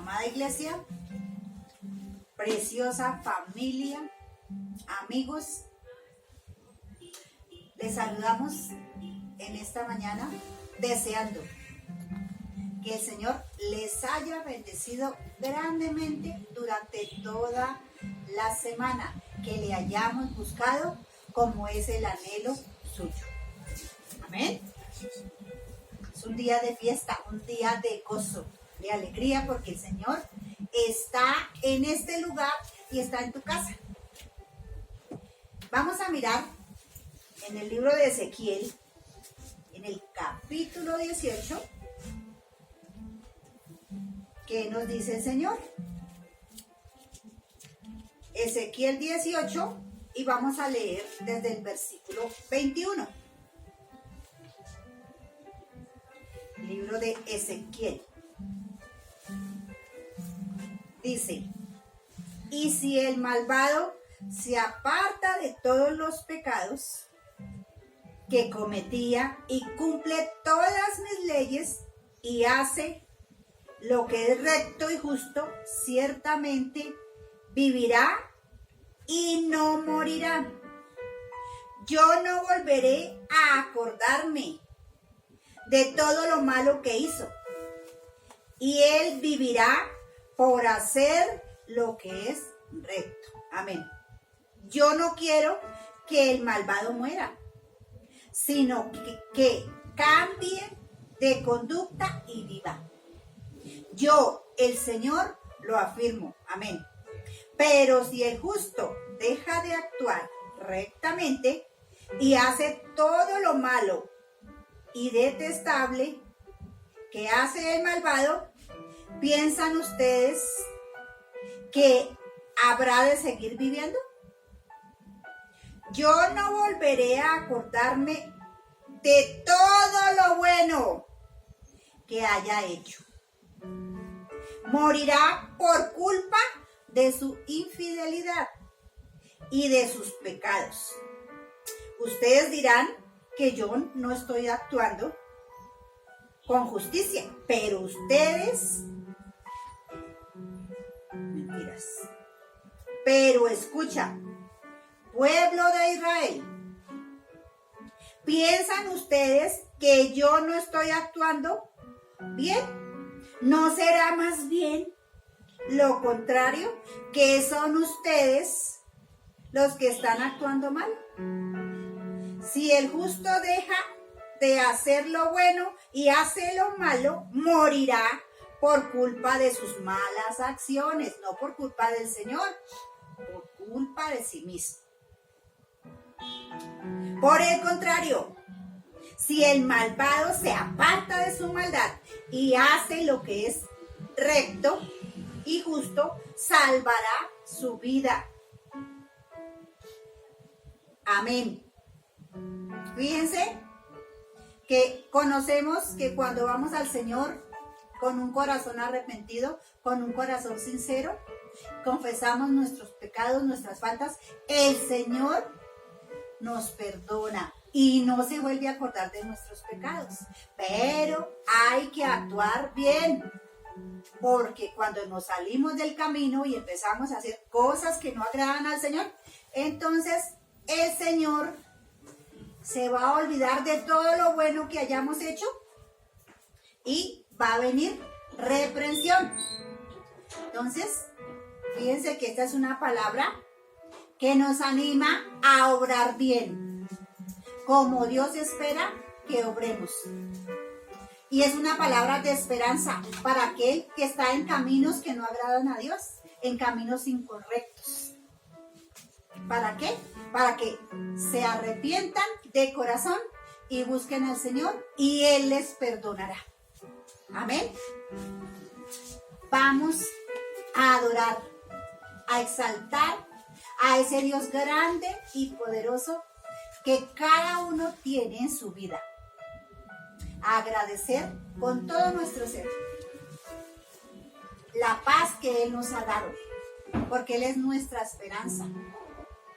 Amada iglesia, preciosa familia, amigos, les saludamos en esta mañana deseando que el Señor les haya bendecido grandemente durante toda la semana, que le hayamos buscado como es el anhelo suyo. Amén. Es un día de fiesta, un día de gozo, de alegría, porque el Señor está en este lugar y está en tu casa. Vamos a mirar en el libro de Ezequiel, en el capítulo 18, ¿qué nos dice el Señor? Ezequiel 18, y vamos a leer desde el versículo 21. Libro de Ezequiel. Dice: y si el malvado se aparta de todos los pecados que cometía y cumple todas mis leyes y hace lo que es recto y justo, ciertamente vivirá y no morirá. Yo no volveré a acordarme de todo lo malo que hizo, y él vivirá por hacer lo que es recto. Amén. Yo no quiero que el malvado muera, sino que cambie de conducta y viva. Yo, el Señor, lo afirmo. Amén. Pero si el justo deja de actuar rectamente y hace todo lo malo y detestable que hace el malvado, ¿piensan ustedes que habrá de seguir viviendo? Yo no volveré a acordarme de todo lo bueno que haya hecho. Morirá por culpa de su infidelidad y de sus pecados. Ustedes dirán que yo no estoy actuando con justicia, pero ustedes, mentiras. Pero escucha, pueblo de Israel, ¿piensan ustedes que yo no estoy actuando bien? ¿No será más bien lo contrario, que son ustedes los que están actuando mal? Si el justo deja de hacer lo bueno y hace lo malo, morirá por culpa de sus malas acciones, no por culpa del Señor, por culpa de sí mismo. Por el contrario, si el malvado se aparta de su maldad y hace lo que es recto y justo, salvará su vida. Amén. Fíjense que conocemos que cuando vamos al Señor con un corazón arrepentido, con un corazón sincero, confesamos nuestros pecados, nuestras faltas, el Señor nos perdona y no se vuelve a acordar de nuestros pecados. Pero hay que actuar bien, porque cuando nos salimos del camino y empezamos a hacer cosas que no agradan al Señor, entonces el Señor se va a olvidar de todo lo bueno que hayamos hecho y va a venir reprensión. Entonces, fíjense que esta es una palabra que nos anima a obrar bien, como Dios espera que obremos. Y es una palabra de esperanza para aquel que está en caminos que no agradan a Dios, en caminos incorrectos. ¿Para qué? Para que se arrepientan de corazón y busquen al Señor y Él les perdonará. Amén. Vamos a adorar, a exaltar a ese Dios grande y poderoso que cada uno tiene en su vida. A agradecer con todo nuestro ser la paz que Él nos ha dado, porque Él es nuestra esperanza,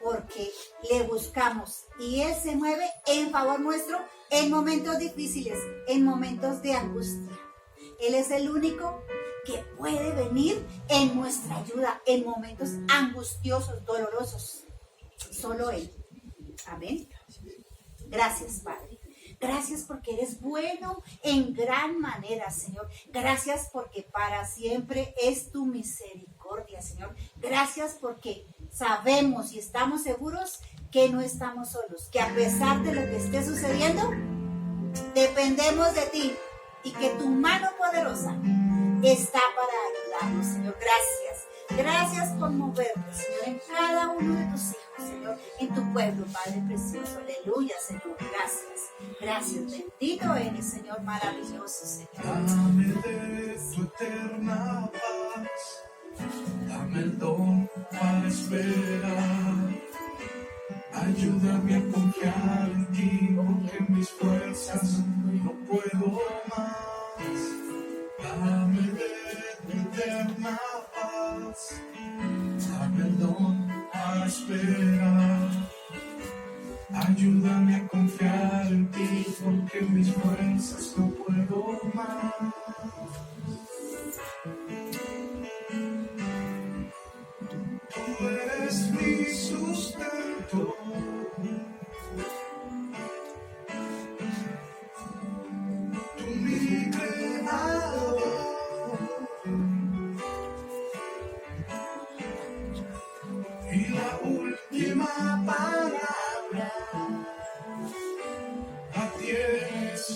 porque le buscamos y Él se mueve en favor nuestro en momentos difíciles, en momentos de angustia. Él es el único que puede venir en nuestra ayuda en momentos angustiosos, dolorosos. Solo Él. Amén. Gracias, Padre. Gracias porque eres bueno en gran manera, Señor. Gracias porque para siempre es tu misericordia, Señor. Gracias porque sabemos y estamos seguros que no estamos solos, que a pesar de lo que esté sucediendo, dependemos de ti y que tu mano poderosa está para ayudarnos, Señor. Gracias. Gracias por moverte, Señor, en cada uno de tus hijos, Señor, en tu pueblo, Padre precioso. Aleluya, Señor. Gracias. Gracias. Bendito eres, Señor, maravilloso, Señor. Dame de tu eterna paz, dame el don para esperar. Ayúdame a confiar en ti, porque en mis fuerzas no puedo más. Dame de tu eterna paz, dame el don para esperar. Ayúdame a confiar en ti, porque en mis fuerzas no puedo más. Tú eres mi sustento. Tú mi creador. Y la última palabra la tienes tú.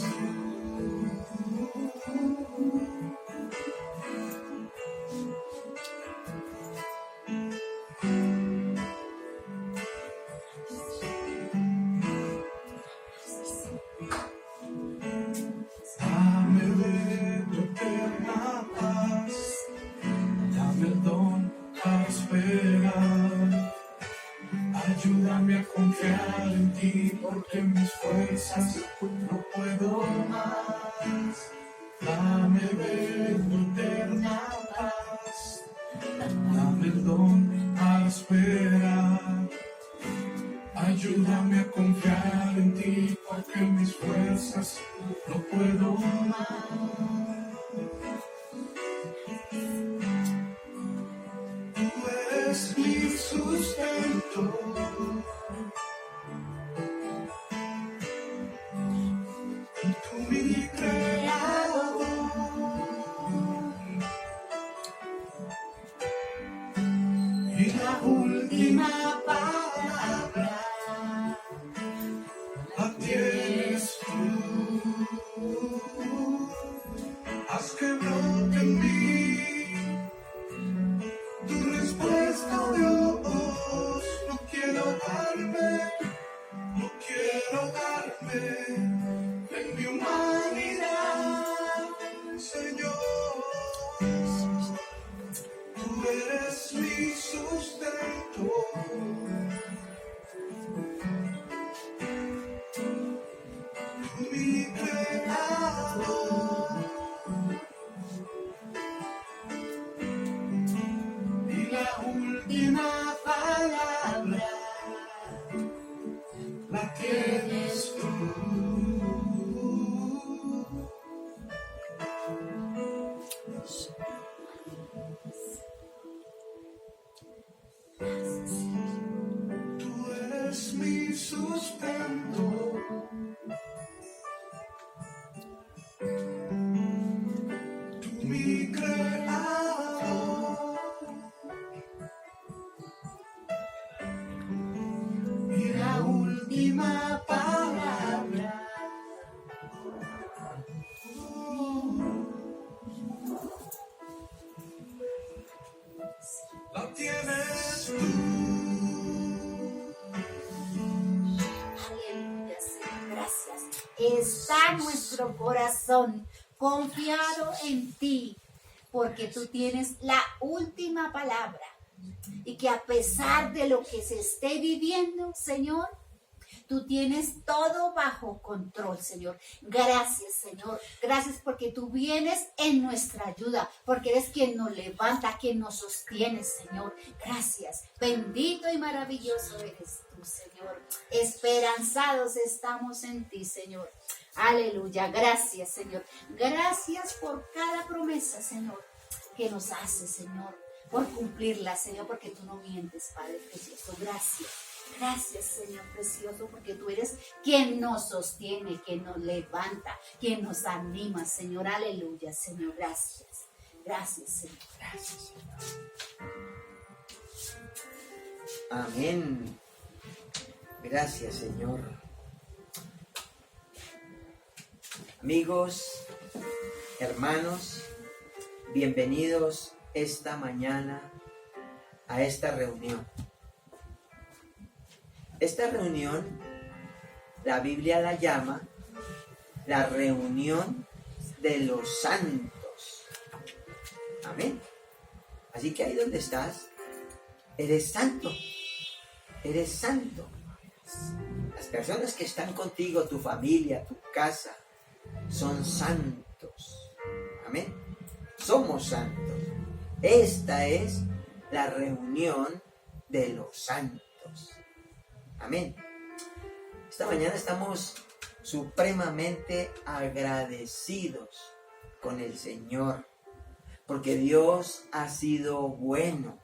Dame de tu eterna paz, dame el don para esperar. Ayúdame a confiar en ti, porque en mis fuerzas no puedo más. Dame de tu eterna paz, dame el don para esperar. Ayúdame a confiar en ti, porque en mis fuerzas no puedo más. Tú eres mi sustento. Tú mi creador. Y la última palabra la tienes tú. Haz que brote en mí tu respuesta, oh Dios. No quiero darme en mi humanidad, Señor. Tú eres mi sustento. Tú mi creador. Y la última palabra la tienes tú. Tú eres mi sustento. Tú mi creador. Y la última palabra la tienes tú. Aleluya, Señor. Gracias. Está nuestro corazón confiado en ti, porque tú tienes la última palabra. Y que a pesar de lo que se esté viviendo, Señor, tú tienes todo bajo control, Señor. Gracias, Señor. Gracias porque tú vienes en nuestra ayuda, porque eres quien nos levanta, quien nos sostiene, Señor. Gracias. Bendito y maravilloso eres tú, Señor. Esperanzados estamos en ti, Señor. Aleluya. Gracias, Señor. Gracias por cada promesa, Señor, que nos hace, Señor, por cumplirla, Señor, porque tú no mientes, Padre precioso. Gracias. Gracias, Señor precioso, porque tú eres quien nos sostiene, quien nos levanta, quien nos anima, Señor. Aleluya, Señor. Gracias. Gracias, Señor. Gracias, Señor. Amén. Gracias, Señor. Amigos, hermanos, bienvenidos esta mañana a esta reunión. Esta reunión, la Biblia la llama la reunión de los santos. Amén. Así que ahí donde estás, eres santo. Eres santo. Las personas que están contigo, tu familia, tu casa, son santos. Amén. Somos santos. Esta es la reunión de los santos. Amén. Esta mañana estamos supremamente agradecidos con el Señor, porque Dios ha sido bueno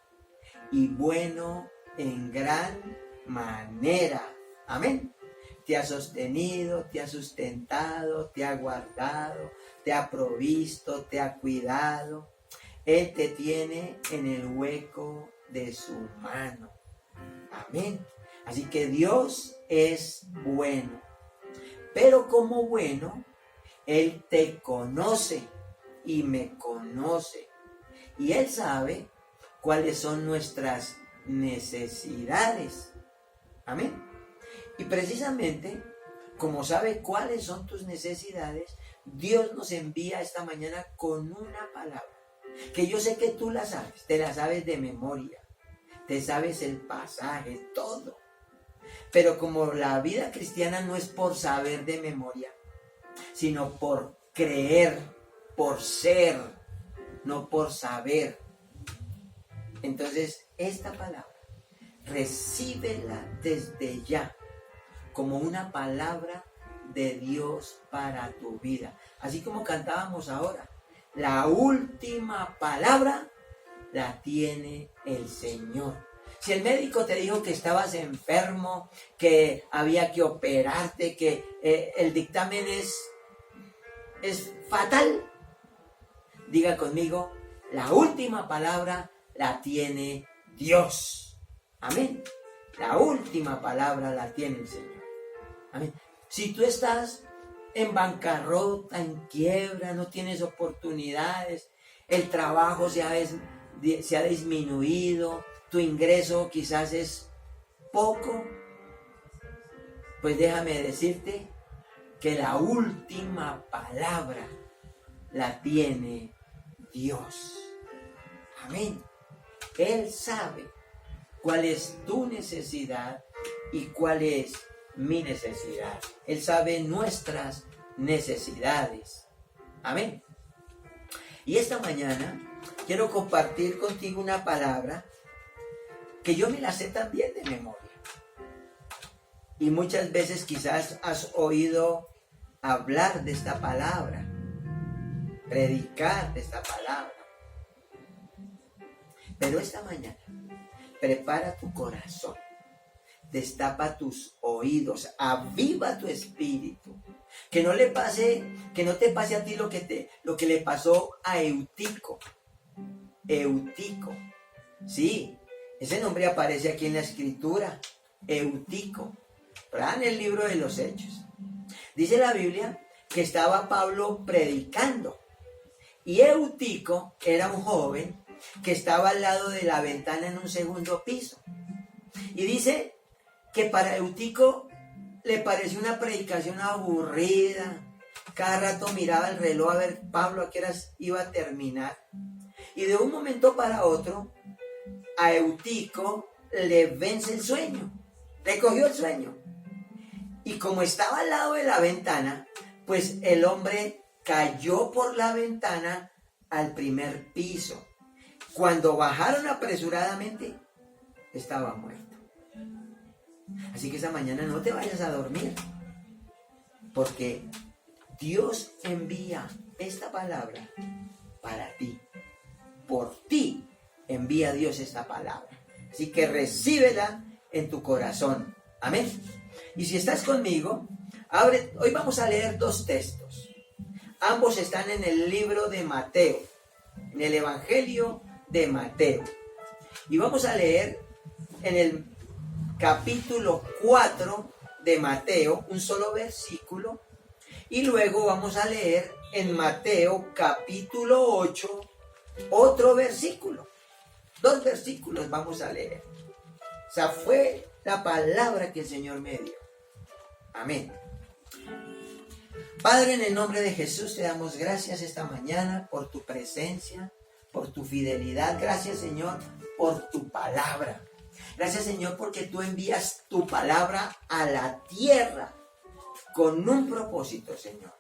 y bueno en gran manera. Amén. Te ha sostenido, te ha sustentado, te ha guardado, te ha provisto, te ha cuidado. Él te tiene en el hueco de su mano. Amén. Así que Dios es bueno. Pero como bueno, Él te conoce y me conoce. Y Él sabe cuáles son nuestras necesidades. Amén. Y precisamente, como sabe cuáles son tus necesidades, Dios nos envía esta mañana con una palabra, que yo sé que tú la sabes, te la sabes de memoria, te sabes el pasaje, todo. Pero como la vida cristiana no es por saber de memoria, sino por creer, por ser, no por saber. Entonces, esta palabra, recíbela desde ya como una palabra de Dios para tu vida. Así como cantábamos ahora, la última palabra la tiene el Señor. Si el médico te dijo que estabas enfermo, que había que operarte, que el dictamen es fatal, diga conmigo, la última palabra la tiene Dios. Amén. La última palabra la tiene el Señor. Amén. Si tú estás en bancarrota, en quiebra, no tienes oportunidades, el trabajo se ha disminuido, tu ingreso quizás es poco, pues déjame decirte que la última palabra la tiene Dios. Amén. Él sabe cuál es tu necesidad y cuál es mi necesidad. Él sabe nuestras necesidades. Amén. Y esta mañana quiero compartir contigo una palabra que yo me la sé también de memoria. Y muchas veces quizás has oído hablar de esta palabra, predicar de esta palabra. Pero esta mañana, prepara tu corazón, destapa tus oídos, aviva tu espíritu. Que no te pase a ti lo que le pasó a Eutico. Eutico. Sí, ese nombre aparece aquí en la escritura. Eutico. En el libro de los Hechos. Dice la Biblia que estaba Pablo predicando. Y Eutico era un joven que estaba al lado de la ventana en un segundo piso. Y dice que para Eutico le pareció una predicación aburrida. Cada rato miraba el reloj a ver Pablo a qué horas iba a terminar. Y de un momento para otro, a Eutico le vence el sueño. Le cogió el sueño. Y como estaba al lado de la ventana, pues el hombre cayó por la ventana al primer piso. Cuando bajaron apresuradamente, estaba muerto. Así que esa mañana no te vayas a dormir, porque Dios envía esta palabra para ti. Por ti envía Dios esta palabra. Así que recíbela en tu corazón. Amén. Y si estás conmigo, hoy vamos a leer 2 textos. Ambos están en el libro de Mateo, en el Evangelio de Mateo. Y vamos a leer en el capítulo 4 de Mateo, un solo versículo. Y luego vamos a leer en Mateo capítulo 8, otro versículo. 2 versículos vamos a leer. O sea, fue la palabra que el Señor me dio. Amén. Padre, en el nombre de Jesús te damos gracias esta mañana por tu presencia, por tu fidelidad. Gracias, Señor, por tu palabra. Gracias, Señor, porque tú envías tu palabra a la tierra con un propósito, Señor.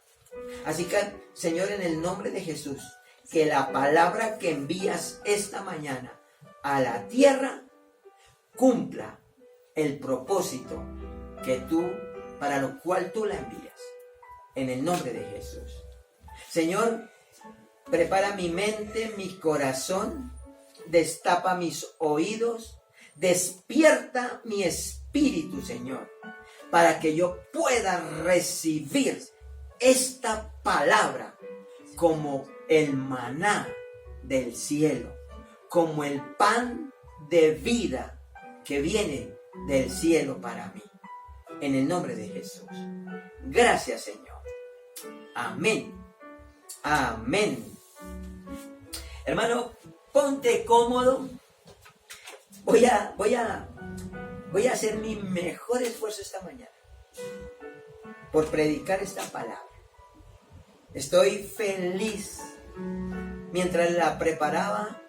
Así que, Señor, en el nombre de Jesús, que la palabra que envías esta mañana a la tierra cumpla el propósito para lo cual tú la envías. En el nombre de Jesús. Señor, prepara mi mente, mi corazón, destapa mis oídos, despierta mi espíritu, Señor, para que yo pueda recibir esta palabra como el maná del cielo, como el pan de vida que viene del cielo para mí. En el nombre de Jesús. Gracias, Señor. Amén. Amén. Hermano, ponte cómodo. Voy a hacer mi mejor esfuerzo esta mañana por predicar esta palabra. Estoy feliz. Mientras la preparaba,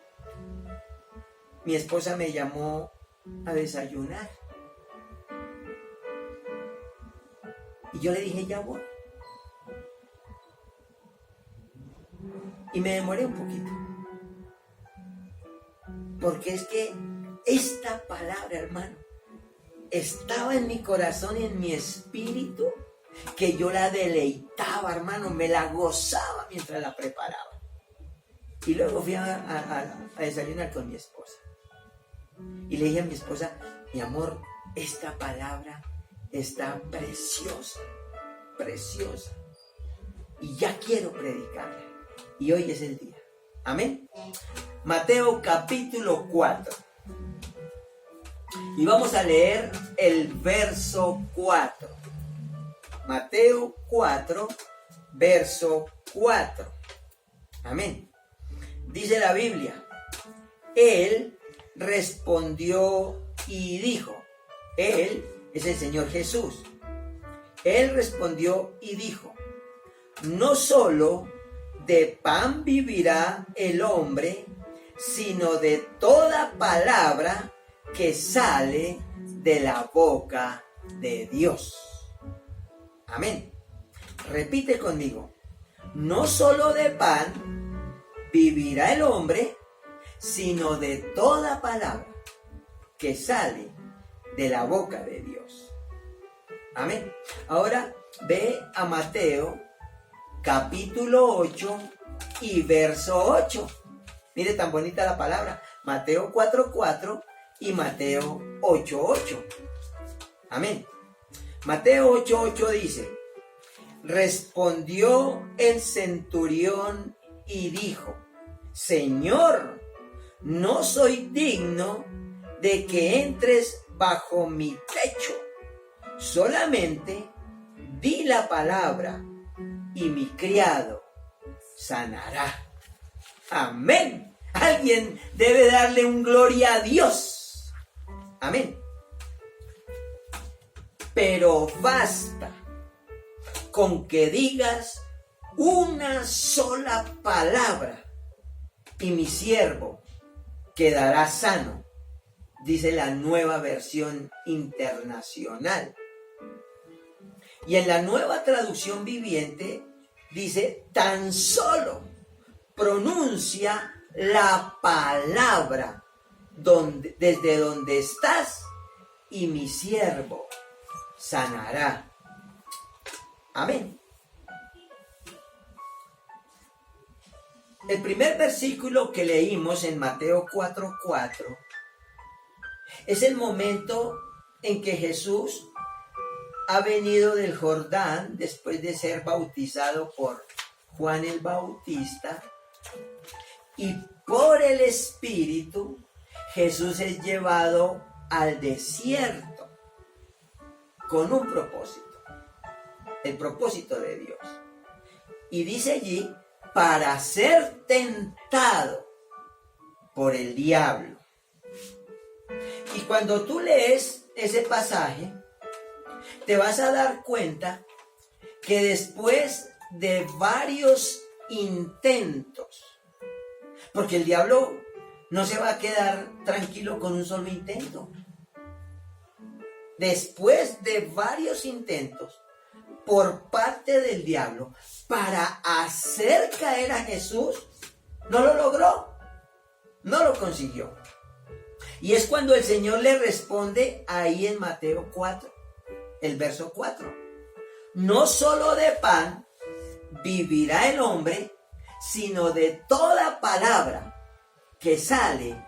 mi esposa me llamó a desayunar. Y yo le dije, ya voy. Y me demoré un poquito. Porque es que esta palabra, hermano, estaba en mi corazón y en mi espíritu, que yo la deleitaba, hermano, me la gozaba mientras la preparaba. Y luego fui a desayunar con mi esposa. Y le dije a mi esposa, mi amor, esta palabra está preciosa, preciosa. Y ya quiero predicarla. Y hoy es el día. Amén. Mateo capítulo 4. Y vamos a leer el verso 4. Mateo 4, verso 4. Amén. Dice la Biblia. Él respondió y dijo. Él es el Señor Jesús. Él respondió y dijo: no solo de pan vivirá el hombre, sino de toda palabra que sale de la boca de Dios. Amén. Repite conmigo. No solo de pan vivirá el hombre, sino de toda palabra que sale de la boca de Dios. Amén. Ahora ve a Mateo capítulo 8 y verso 8. Mire tan bonita la palabra. Mateo 4:4 y Mateo 8:8. Amén. Mateo 8:8 dice: respondió el centurión y dijo: Señor, no soy digno de que entres bajo mi techo. Solamente di la palabra y mi criado sanará. Amén. Alguien debe darle un gloria a Dios. Amén. Pero basta con que digas una sola palabra y mi siervo quedará sano, dice la Nueva Versión Internacional. Y en la Nueva Traducción Viviente dice, tan solo pronuncia la palabra desde donde estás y mi siervo sanará. Amén. El primer versículo que leímos en Mateo 4:4 es el momento en que Jesús ha venido del Jordán después de ser bautizado por Juan el Bautista, y por el Espíritu Jesús es llevado al desierto con un propósito, el propósito de Dios. Y dice allí, para ser tentado por el diablo. Y cuando tú lees ese pasaje, te vas a dar cuenta que después de varios intentos, porque el diablo no se va a quedar tranquilo con un solo intento. Después de varios intentos por parte del diablo para hacer caer a Jesús, no lo logró, no lo consiguió. Y es cuando el Señor le responde ahí en Mateo 4, el verso 4. No solo de pan vivirá el hombre, sino de toda palabra que sale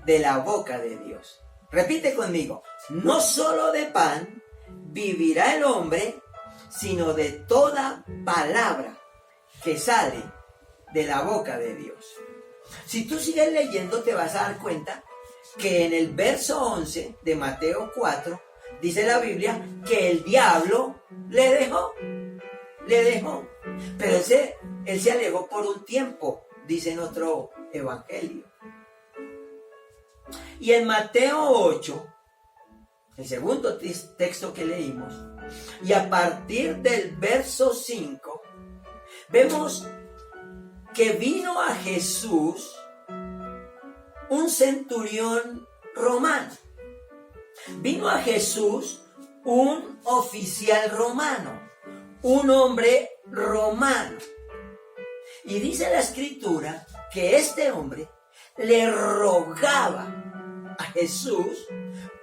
de la boca de Dios. Repite conmigo, no solo de pan vivirá el hombre, sino de toda palabra que sale de la boca de Dios. Si tú sigues leyendo, te vas a dar cuenta que en el verso 11 de Mateo 4, dice la Biblia que el diablo le dejó. Pero él se alejó por un tiempo, dice en otro evangelio. Y en Mateo 8, el segundo texto que leímos, y a partir del verso 5, vemos que vino a Jesús un centurión romano. Vino a Jesús un oficial romano, un hombre romano. Y dice la Escritura que este hombre le rogaba a Jesús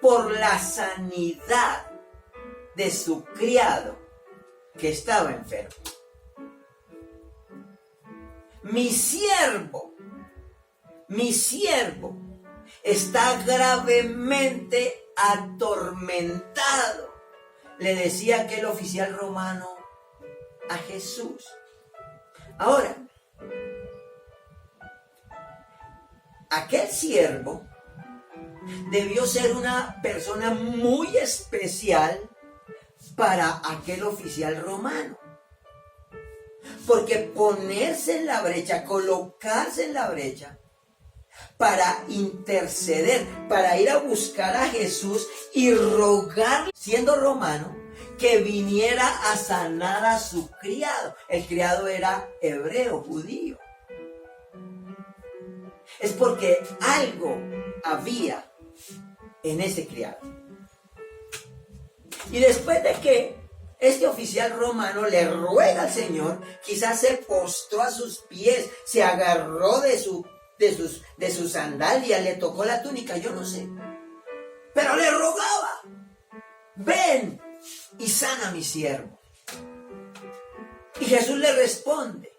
por la sanidad de su criado que estaba enfermo. Mi siervo está gravemente atormentado, le decía aquel oficial romano a Jesús. Ahora, aquel siervo debió ser una persona muy especial para aquel oficial romano. Porque ponerse en la brecha, colocarse en la brecha, para interceder, para ir a buscar a Jesús y rogar, siendo romano, que viniera a sanar a su criado. El criado era hebreo, judío. Es porque algo había en ese criado. Y después de que este oficial romano le ruega al Señor, quizás se postró a sus pies, se agarró de sus sandalias, le tocó la túnica, yo no sé. Pero le rogaba, ven y sana a mi siervo. Y Jesús le responde.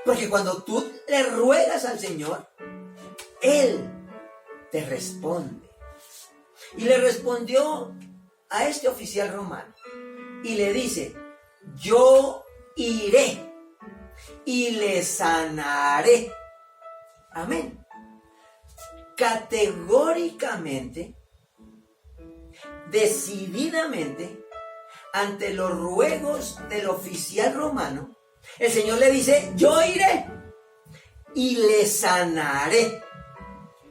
Porque cuando tú le ruegas al Señor, Él te responde. Y le respondió a este oficial romano. Y le dice, yo iré y le sanaré. Amén. Categóricamente, decididamente, ante los ruegos del oficial romano, el Señor le dice, yo iré y le sanaré.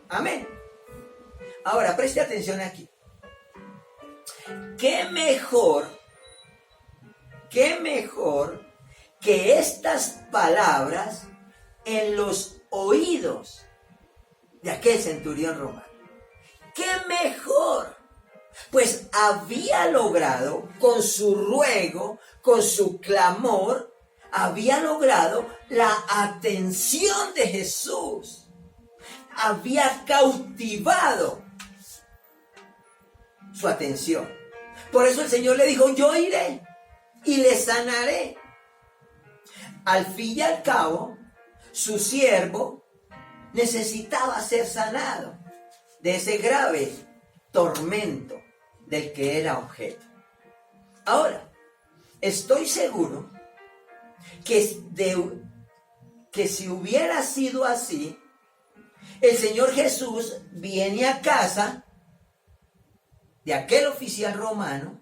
Amén. Ahora, preste atención aquí. ¿Qué mejor que estas palabras en los oídos de aquel centurión romano? ¿Qué mejor pues había logrado con su ruego, con su clamor, había logrado la atención de Jesús. Había cautivado su atención. Por eso el Señor le dijo, yo iré y le sanaré. Al fin y al cabo, su siervo necesitaba ser sanado de ese grave tormento del que era objeto. Ahora, estoy seguro que si hubiera sido así, el Señor Jesús viene a casa de aquel oficial romano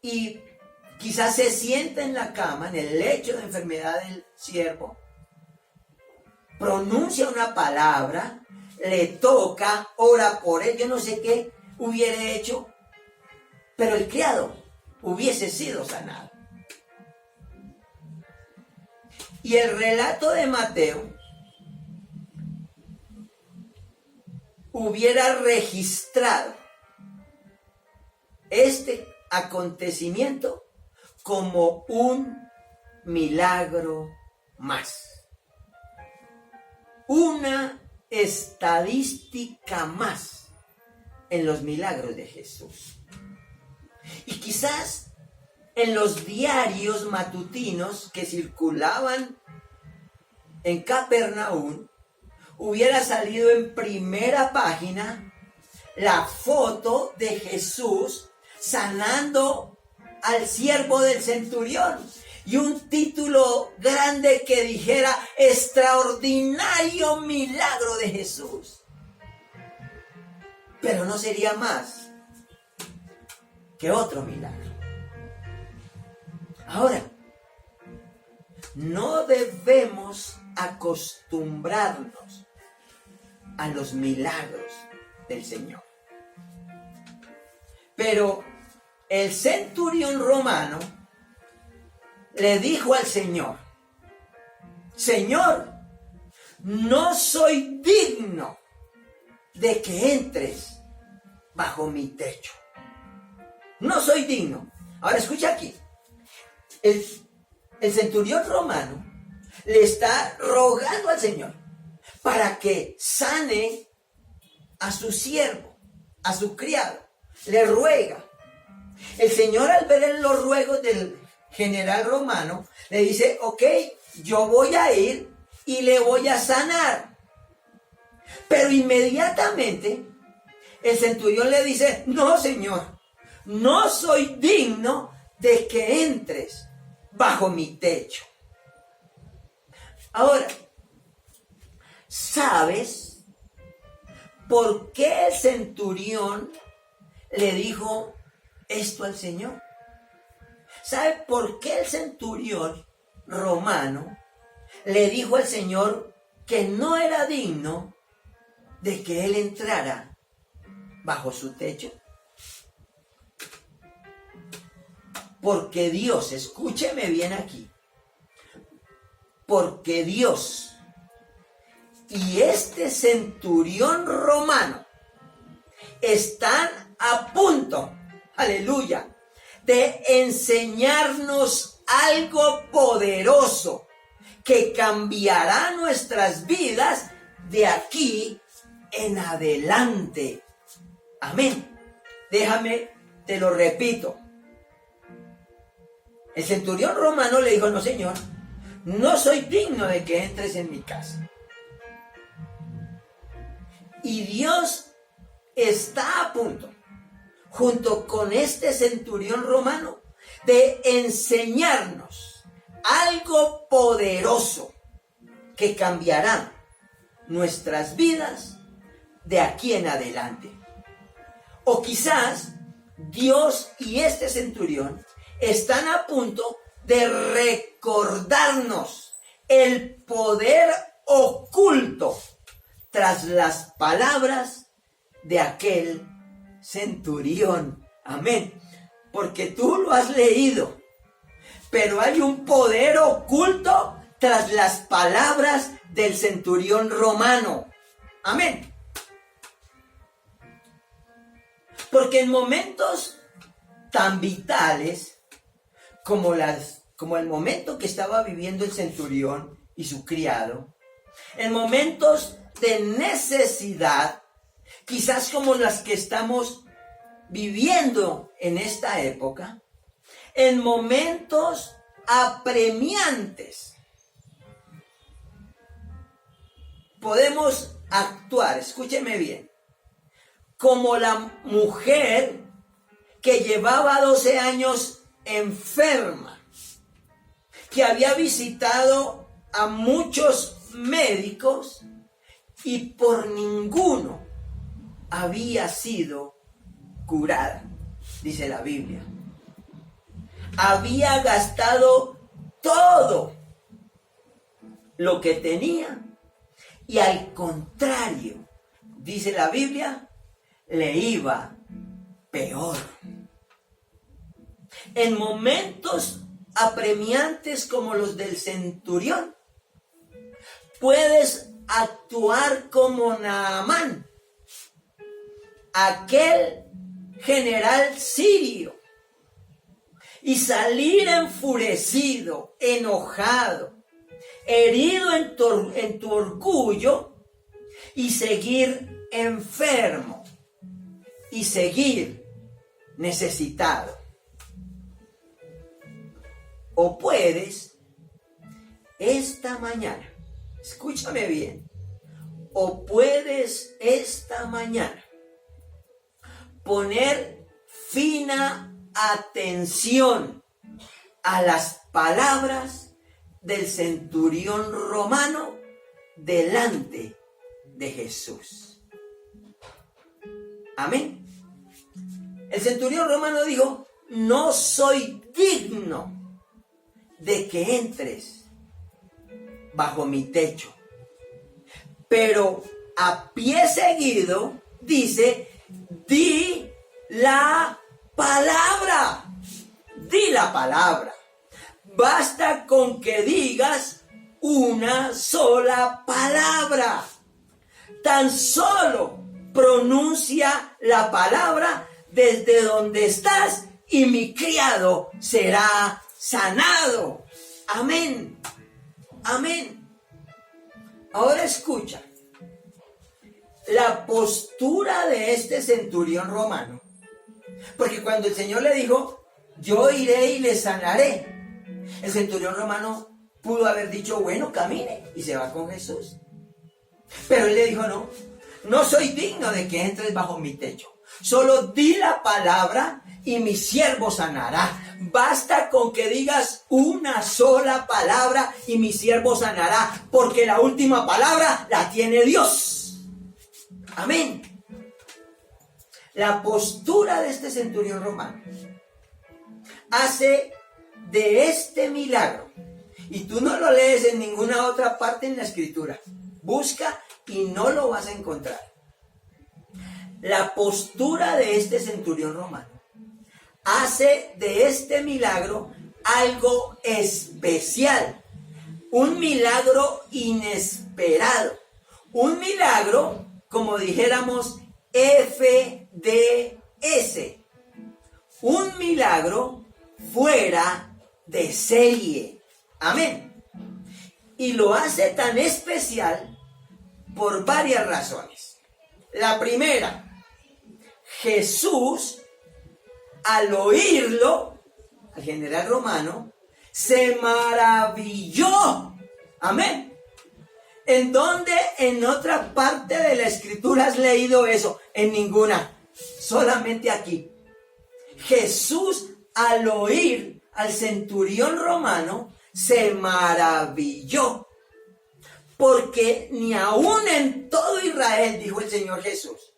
y quizás se sienta en la cama, en el lecho de enfermedad del siervo, pronuncia una palabra, le toca, ora por él, yo no sé qué hubiera hecho, pero el criado hubiese sido sanado. Y el relato de Mateo hubiera registrado este acontecimiento como un milagro más. Una estadística más en los milagros de Jesús. Y quizás en los diarios matutinos que circulaban en Capernaum hubiera salido en primera página la foto de Jesús sanando al siervo del centurión y un título grande que dijera extraordinario milagro de Jesús. Pero no sería más que otro milagro. Ahora, no debemos acostumbrarnos a los milagros del Señor. Pero el centurión romano le dijo al Señor, Señor, no soy digno de que entres bajo mi techo. No soy digno. Ahora escucha aquí. El centurión romano le está rogando al Señor para que sane a su siervo, a su criado. Le ruega. El Señor, al ver los ruegos del general romano, le dice, ok, yo voy a ir y le voy a sanar. Pero inmediatamente el centurión le dice, no, Señor, no soy digno de que entres bajo mi techo. Ahora, ¿sabes por qué el centurión le dijo esto al Señor? ¿Sabe por qué el centurión romano le dijo al Señor que no era digno de que él entrara bajo su techo? Porque Dios, escúcheme bien aquí, porque Dios y este centurión romano están a punto, aleluya, de enseñarnos algo poderoso que cambiará nuestras vidas de aquí en adelante. Amén. Déjame, te lo repito. El centurión romano le dijo, no, Señor, no soy digno de que entres en mi casa. Y Dios está a punto, junto con este centurión romano, de enseñarnos algo poderoso que cambiará nuestras vidas de aquí en adelante. O quizás Dios y este centurión están a punto de recordarnos el poder oculto tras las palabras de aquel centurión. Amén. Porque tú lo has leído, pero hay un poder oculto tras las palabras del centurión romano. Amén. Porque en momentos tan vitales como el momento que estaba viviendo el centurión y su criado, en momentos de necesidad, quizás como las que estamos viviendo en esta época, en momentos apremiantes, podemos actuar, escúcheme bien, como la mujer que llevaba 12 años enferma, que había visitado a muchos médicos y por ninguno había sido curada, dice la Biblia. Había gastado todo lo que tenía y al contrario, dice la Biblia, le iba peor. En momentos apremiantes como los del centurión, puedes actuar como Naamán, aquel general sirio, y salir enfurecido, enojado, herido en tu orgullo y seguir enfermo y seguir necesitado. O puedes esta mañana, escúchame bien, o puedes esta mañana poner fina atención a las palabras del centurión romano delante de Jesús. Amén. El centurión romano dijo: no soy digno de que entres bajo mi techo. Pero a pie seguido dice: di la palabra. Di la palabra. Basta con que digas una sola palabra. Tan solo pronuncia la palabra desde donde estás y mi criado será sanado. Amén. Amén. Ahora escucha. La postura de este centurión romano. Porque cuando el Señor le dijo: yo iré y le sanaré, el centurión romano pudo haber dicho: bueno, camine, y se va con Jesús. Pero él le dijo: no soy digno de que entres bajo mi techo. Solo di la palabra y mi siervo sanará. Basta con que digas una sola palabra y mi siervo sanará, porque la última palabra la tiene Dios. Amén. La postura de este centurión romano hace de este milagro, y tú no lo lees en ninguna otra parte en la Escritura, busca y no lo vas a encontrar. La postura de este centurión romano hace de este milagro algo especial, un milagro inesperado, un milagro, como dijéramos, FDS, un milagro fuera de serie. Amén. Y lo hace tan especial por varias razones. La primera, Jesús, al oírlo, al general romano, se maravilló. Amén. ¿En dónde en otra parte de la Escritura has leído eso? En ninguna. Solamente aquí. Jesús, al oír al centurión romano, se maravilló. Porque ni aún en todo Israel, dijo el Señor Jesús,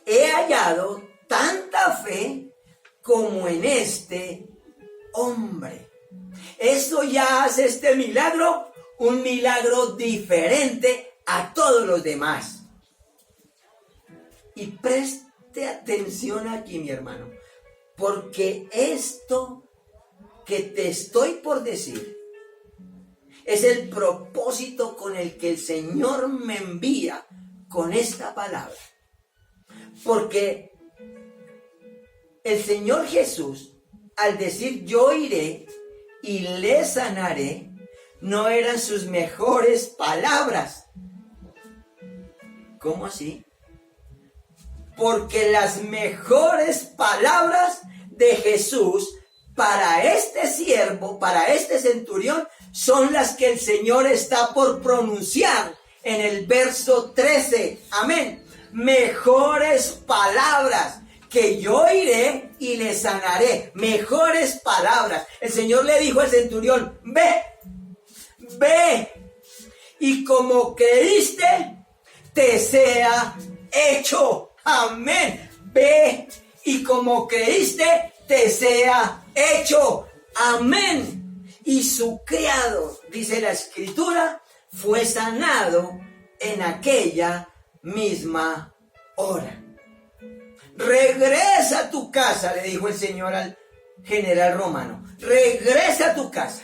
he hallado tanta fe como en este hombre. Eso ya hace este milagro un milagro diferente a todos los demás. Y preste atención aquí, mi hermano, porque esto que te estoy por decir es el propósito con el que el Señor me envía con esta palabra. Porque el Señor Jesús, al decir yo iré y le sanaré, no eran sus mejores palabras. ¿Cómo así? Porque las mejores palabras de Jesús para este siervo, para este centurión, son las que el Señor está por pronunciar en el verso 13. Amén. Mejores palabras, que yo iré y le sanaré. Mejores palabras. El Señor le dijo al centurión, ve, y como creíste, te sea hecho. Amén. Ve, y como creíste, te sea hecho. Amén. Y su criado, dice la Escritura, fue sanado en aquella misma hora. Regresa a tu casa, le dijo el Señor al general romano. Regresa a tu casa.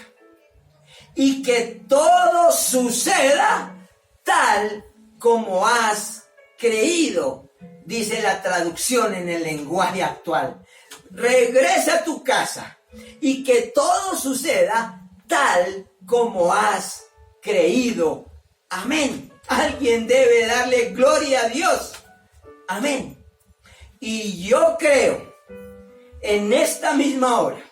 Y que todo suceda tal como has creído, dice la traducción en el lenguaje actual. Regresa a tu casa y que todo suceda tal como has creído. Amén. Alguien debe darle gloria a Dios. Amén. Y yo creo en esta misma hora.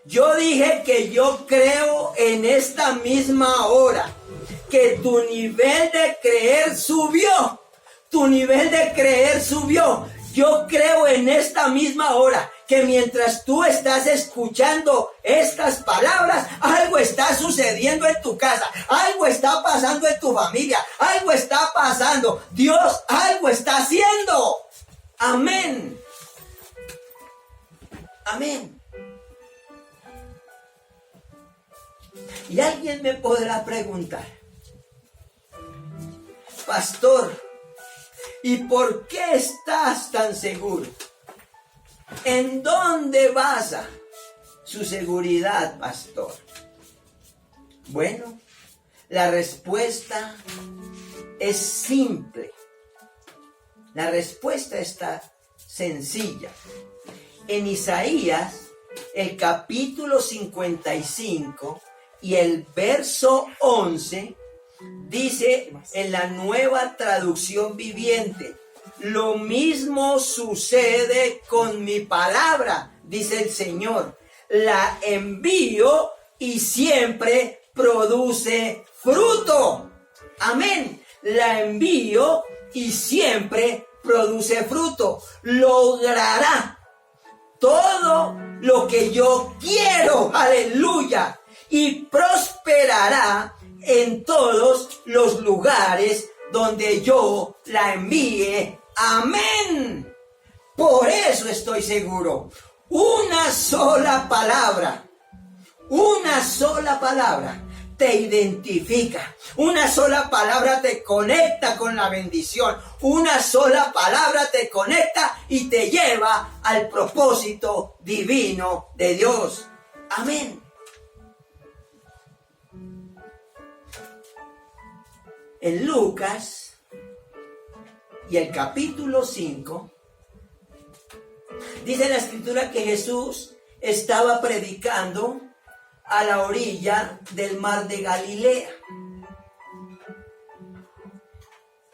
Yo dije que yo creo en esta misma hora que tu nivel de creer subió. Tu nivel de creer subió. Yo creo en esta misma hora que mientras tú estás escuchando estas palabras, algo está sucediendo en tu casa, algo está pasando en tu familia, algo está pasando. Dios algo está haciendo. Amén. Amén. Y alguien me podrá preguntar, pastor, ¿y por qué estás tan seguro? ¿En dónde basa su seguridad, pastor? Bueno, la respuesta es simple. La respuesta está sencilla. En Isaías, el capítulo 55 y el verso 11, dice en la Nueva Traducción Viviente: lo mismo sucede con mi palabra, dice el Señor. La envío y siempre produce fruto. Amén. La envío y siempre produce fruto. Logrará todo lo que yo quiero. Aleluya. Y prosperará en todos los lugares donde yo la envíe. Amén. Por eso estoy seguro. Una sola palabra te identifica. Una sola palabra te conecta con la bendición. Una sola palabra te conecta y te lleva al propósito divino de Dios. Amén. En Lucas y el capítulo 5, dice la Escritura que Jesús estaba predicando a la orilla del mar de Galilea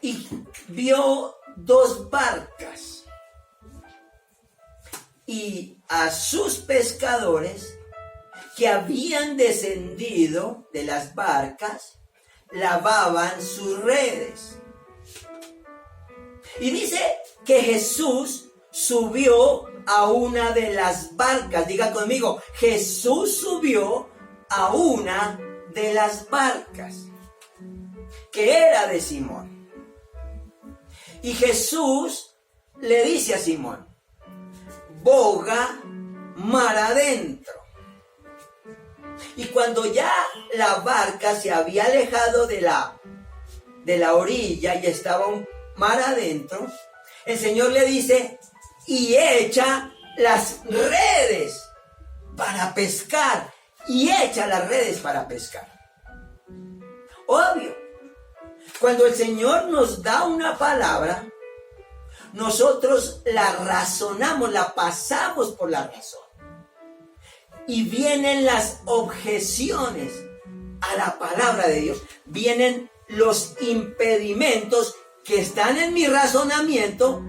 y vio dos barcas y a sus pescadores que habían descendido de las barcas lavaban sus redes. Y dice que Jesús subió a una de las barcas. Diga conmigo, Jesús subió a una de las barcas que era de Simón. Y Jesús le dice a Simón: boga mar adentro. Y cuando ya la barca se había alejado de la orilla y estaba un mar adentro, el Señor le dice: y echa las redes para pescar. Y echa las redes para pescar. Obvio, cuando el Señor nos da una palabra, nosotros la razonamos, la pasamos por la razón. Y vienen las objeciones a la palabra de Dios. Vienen los impedimentos que están en mi razonamiento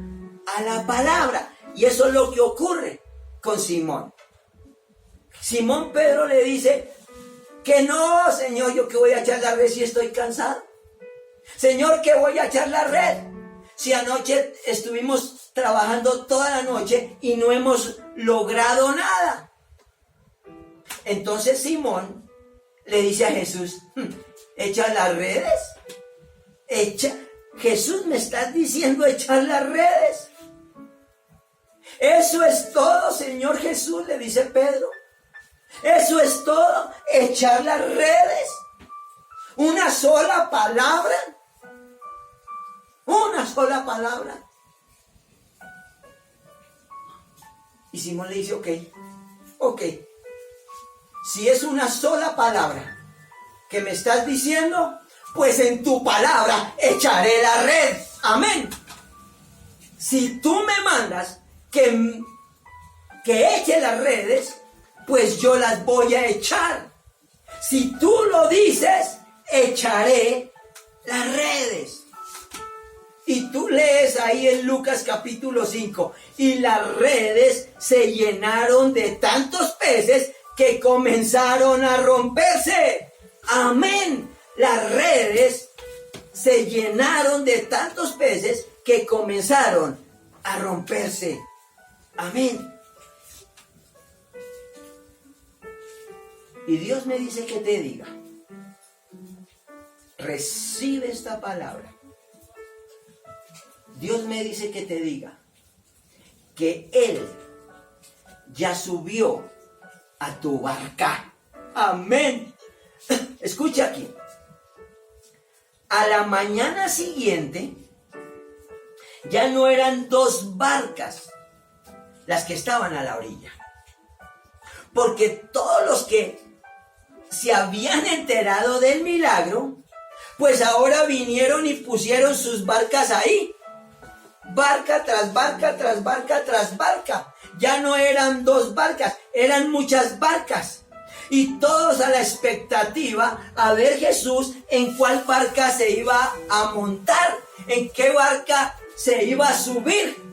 a la palabra. Y eso es lo que ocurre con Simón. Simón Pedro le dice que no, Señor, yo que voy a echar la red si estoy cansado. Señor, que voy a echar la red si anoche estuvimos trabajando toda la noche y no hemos logrado nada. Entonces Simón le dice a Jesús, echa las redes. Jesús, me estás diciendo echar las redes. Eso es todo, Señor Jesús, le dice Pedro. Eso es todo, echar las redes. Una sola palabra. Una sola palabra. Y Simón le dice, ok. Si es una sola palabra que me estás diciendo, pues en tu palabra echaré la red. Amén. Si tú me mandas que eche las redes, pues yo las voy a echar. Si tú lo dices, echaré las redes. Y tú lees ahí en Lucas capítulo 5, y las redes se llenaron de tantos peces que comenzaron a romperse. Amén. Las redes se llenaron de tantos peces que comenzaron a romperse. Amén. Y Dios me dice que te diga, recibe esta palabra. Dios me dice que te diga que Él ya subió a tu barca. Amén. Escucha aquí. A la mañana siguiente ya no eran 2 barcas las que estaban a la orilla, porque todos los que se habían enterado del milagro, pues ahora vinieron y pusieron sus barcas ahí. Barca tras barca, tras barca, tras barca. Ya no eran 2 barcas, eran muchas barcas. Y todos a la expectativa a ver Jesús en cuál barca se iba a montar, en qué barca se iba a subir.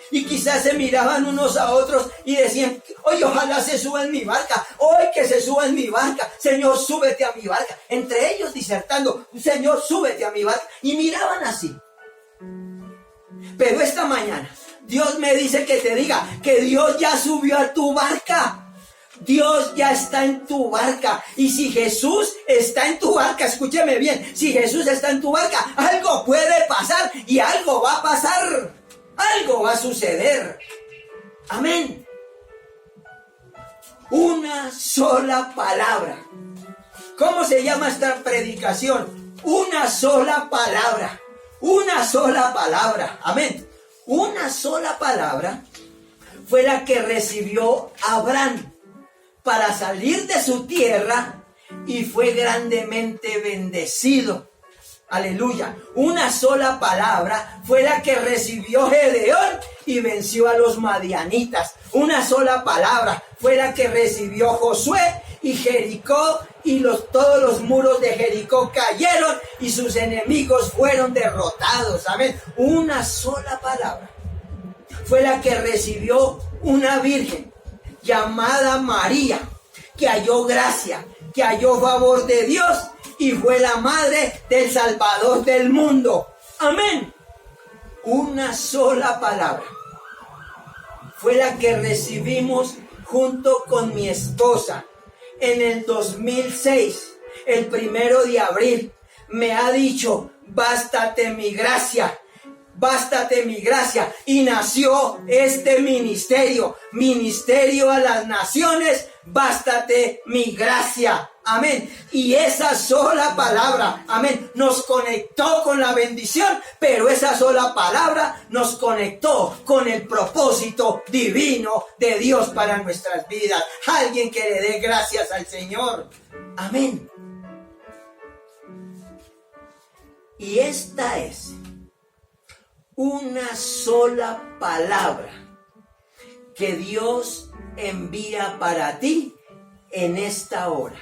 Y quizás se miraban unos a otros y decían, oye, ojalá se suba en mi barca, hoy que se suba en mi barca, Señor, súbete a mi barca. Entre ellos disertando, Señor, súbete a mi barca. Y miraban así. Pero esta mañana, Dios me dice que te diga que Dios ya subió a tu barca. Dios ya está en tu barca. Y si Jesús está en tu barca, escúcheme bien, si Jesús está en tu barca, algo puede pasar y algo va a pasar. Algo va a suceder. Amén. Una sola palabra. ¿Cómo se llama esta predicación? Una sola palabra. Una sola palabra. Amén. Una sola palabra fue la que recibió Abraham para salir de su tierra y fue grandemente bendecido. Aleluya. Una sola palabra fue la que recibió Gedeón y venció a los madianitas. Una sola palabra fue la que recibió Josué y Jericó, y todos los muros de Jericó cayeron y sus enemigos fueron derrotados. Amén. Una sola palabra fue la que recibió una virgen llamada María, que halló gracia, que halló favor de Dios y fue la madre del Salvador del mundo. Amén. Una sola palabra fue la que recibimos junto con mi esposa en el 2006, el 1 de abril. Me ha dicho, bástate mi gracia. Bástate mi gracia. Y nació este ministerio a las naciones, bástate mi gracia. Amén. Y esa sola palabra, amén, nos conectó con la bendición, pero esa sola palabra nos conectó con el propósito divino de Dios para nuestras vidas. Alguien que le dé gracias al Señor. Amén. Y esta es una sola palabra que Dios envía para ti en esta hora.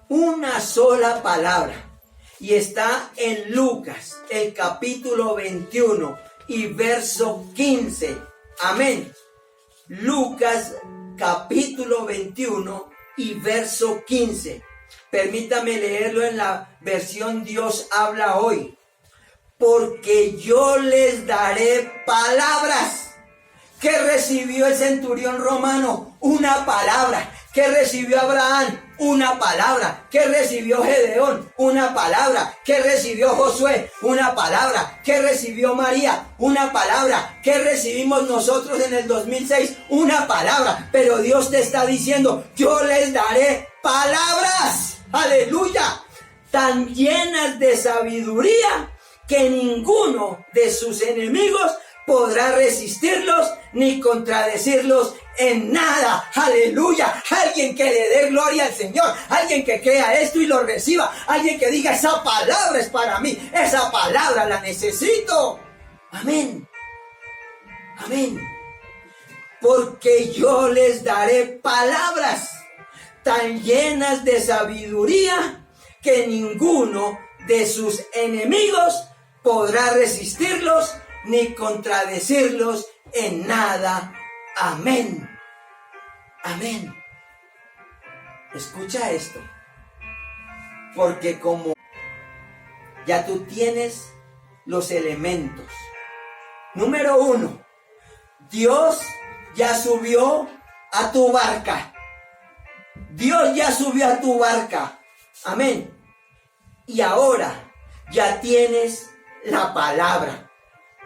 Una sola palabra. Y está en Lucas, el capítulo 21 y verso 15. Amén. Lucas, capítulo 21 y verso 15. Permítame leerlo en la versión Dios habla hoy. Porque yo les daré palabras. ¿Qué recibió el centurión romano? Una palabra. ¿Qué recibió Abraham? Una palabra. ¿Qué recibió Gedeón? Una palabra. ¿Qué recibió Josué? Una palabra. ¿Qué recibió María? Una palabra. ¿Qué recibimos nosotros en el 2006? Una palabra. Pero Dios te está diciendo, yo les daré palabras. Aleluya. Tan llenas de sabiduría que ninguno de sus enemigos podrá resistirlos ni contradecirlos en nada. Aleluya. Alguien que le dé gloria al Señor, alguien que crea esto y lo reciba, alguien que diga, esa palabra es para mí, esa palabra la necesito. Amén. Amén. Porque yo les daré palabras tan llenas de sabiduría que ninguno de sus enemigos podrá resistirlos ni contradecirlos en nada. Amén. Amén. Escucha esto. Porque como ya tú tienes los elementos. Número 1. Dios ya subió a tu barca. Dios ya subió a tu barca. Amén. Y ahora ya tienes la palabra.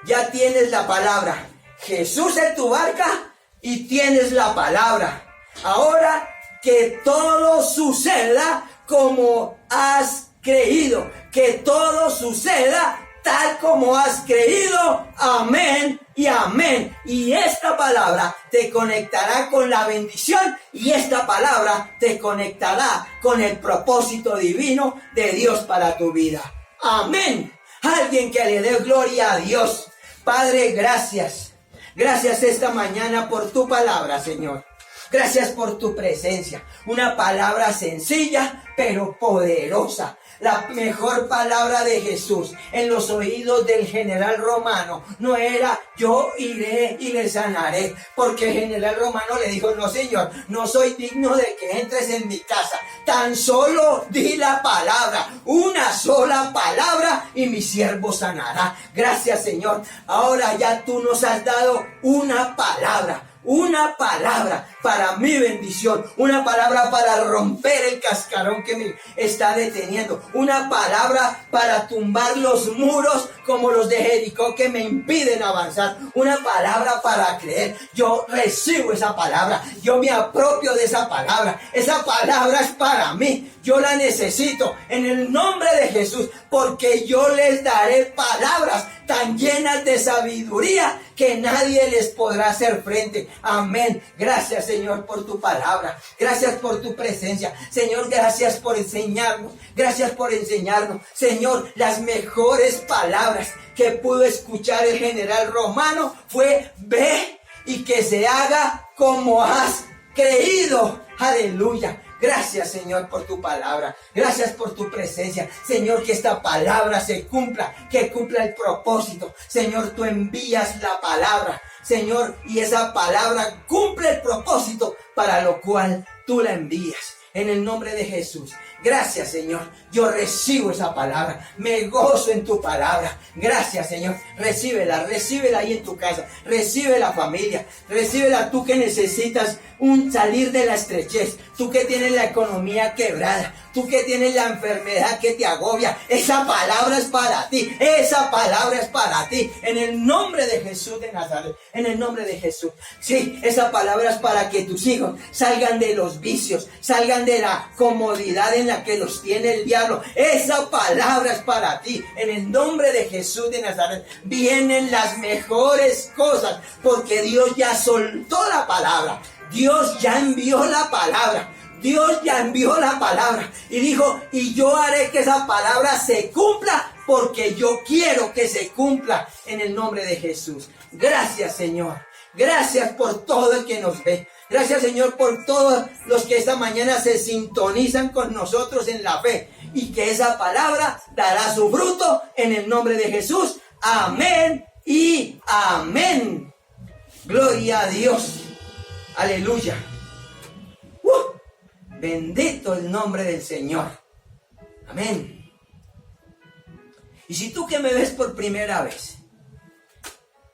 Ya tienes la palabra. Jesús en tu barca y tienes la palabra. Ahora que todo suceda como has creído. Que todo suceda tal como has creído. Amén y amén. Y esta palabra te conectará con la bendición. Y esta palabra te conectará con el propósito divino de Dios para tu vida. Amén. Alguien que le dé gloria a Dios. Padre, gracias. Gracias esta mañana por tu palabra, Señor. Gracias por tu presencia. Una palabra sencilla, pero poderosa. La mejor palabra de Jesús en los oídos del general romano no era yo iré y le sanaré, porque el general romano le dijo, no señor, no soy digno de que entres en mi casa, tan solo di la palabra, una sola palabra y mi siervo sanará. Gracias Señor, ahora ya tú nos has dado una palabra para mi bendición, una palabra para romper el cascarón que me está deteniendo, una palabra para tumbar los muros como los de Jericó que me impiden avanzar, una palabra para creer. Yo recibo esa palabra, yo me apropio de esa palabra es para mí, yo la necesito en el nombre de Jesús, porque yo les daré palabras tan llenas de sabiduría que nadie les podrá hacer frente. Amén. Gracias Señor por tu palabra. Gracias por tu presencia. Señor, gracias por enseñarnos. Gracias por enseñarnos. Señor, las mejores palabras que pudo escuchar el general romano fue: ve y que se haga como has creído. Aleluya. Gracias Señor por tu palabra, gracias por tu presencia. Señor, que esta palabra se cumpla, que cumpla el propósito. Señor, tú envías la palabra, Señor, y esa palabra cumple el propósito para lo cual tú la envías. En el nombre de Jesús. Gracias Señor, yo recibo esa palabra, me gozo en tu palabra. Gracias Señor, recíbela ahí en tu casa, recibe la familia, recíbela tú que necesitas salir de la estrechez, tú que tienes la economía quebrada, tú que tienes la enfermedad que te agobia. Esa palabra es para ti, esa palabra es para ti, en el nombre de Jesús de Nazaret, en el nombre de Jesús. Sí, esa palabra es para que tus hijos salgan de los vicios, salgan de la comodidad en la que los tiene el diablo. Esa palabra es para ti, en el nombre de Jesús de Nazaret. Vienen las mejores cosas, porque Dios ya soltó la palabra, Dios ya envió la palabra. Dios ya envió la palabra y dijo, y yo haré que esa palabra se cumpla porque yo quiero que se cumpla en el nombre de Jesús. Gracias, Señor. Gracias por todo el que nos ve. Gracias, Señor, por todos los que esta mañana se sintonizan con nosotros en la fe. Y que esa palabra dará su fruto en el nombre de Jesús. Amén y amén. Gloria a Dios. Aleluya. Bendito el nombre del Señor. Amén. Y si tú que me ves por primera vez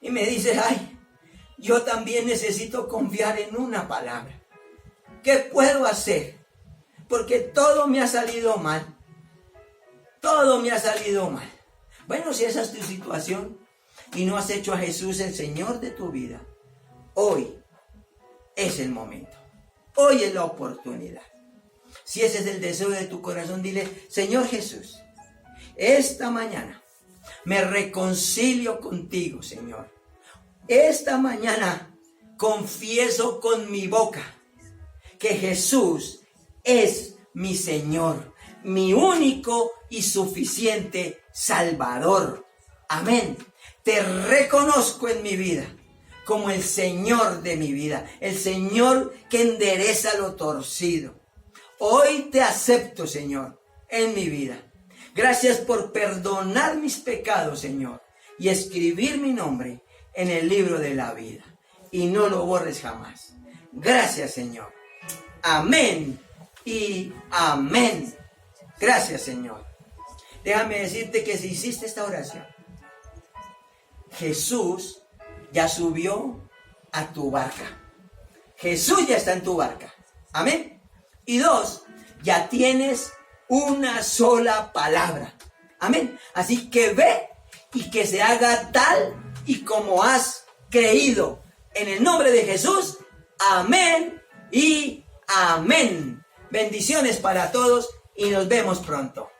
y me dices, ay, yo también necesito confiar en una palabra. ¿Qué puedo hacer? Porque todo me ha salido mal. Todo me ha salido mal. Bueno, si esa es tu situación y no has hecho a Jesús el Señor de tu vida, hoy es el momento. Hoy es la oportunidad. Si ese es el deseo de tu corazón, dile, Señor Jesús, esta mañana me reconcilio contigo, Señor. Esta mañana confieso con mi boca que Jesús es mi Señor, mi único y suficiente Salvador. Amén. Te reconozco en mi vida como el Señor de mi vida, el Señor que endereza lo torcido. Hoy te acepto, Señor, en mi vida. Gracias por perdonar mis pecados, Señor, y escribir mi nombre en el libro de la vida. Y no lo borres jamás. Gracias, Señor. Amén y amén. Gracias, Señor. Déjame decirte que si hiciste esta oración, Jesús ya subió a tu barca. Jesús ya está en tu barca. Amén. Y 2, ya tienes una sola palabra. Amén. Así que ve y que se haga tal y como has creído. En el nombre de Jesús. Amén y amén. Bendiciones para todos y nos vemos pronto.